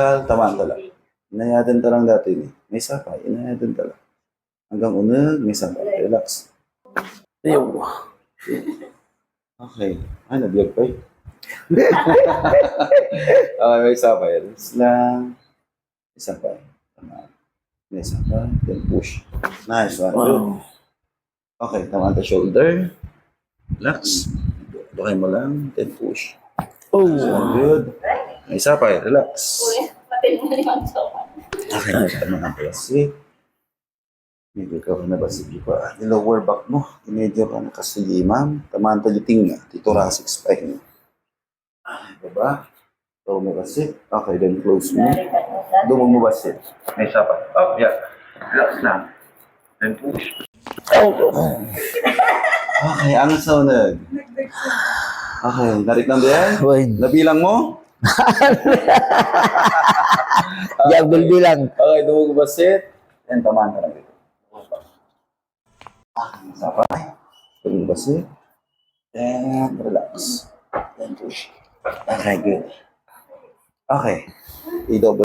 Tamaan ka lang. Inayadan ka lang dati ni. May sapay, inayadan ka lang. Hanggang unag, may sapay. Relax. Ew. Okay. Ay, nabiyag pa eh. Okay, may sapay. Relax lang. May sapay. Tamaan. May sapay. Then push. Nice one. Good. Okay, tamaan ka shoulder. Relax. Bakay mo lang. Then push. Oh, good. May sapay. Relax. Okay, tamaan ka kasi. Medyo ka na ba sige pa? Yung lower back mo. Medyo ka na kasi ma'am. Tamaan ka yung tinga. Thoracic spine. Diba? So, mo kasi. Okay, then close mo. Doon mo ba sit? May sapay. Oh, yeah. Relax lang. Then push. Okay, ang sunod. Okay, narit lang din? Nabilang mo? Diyan, bilbilang. Okay, doon mo ba sit? Then tamaan ka lang dito. Sapay. Doon mo ba sit? Then relax. Then push. Okay, good. Okay. I-double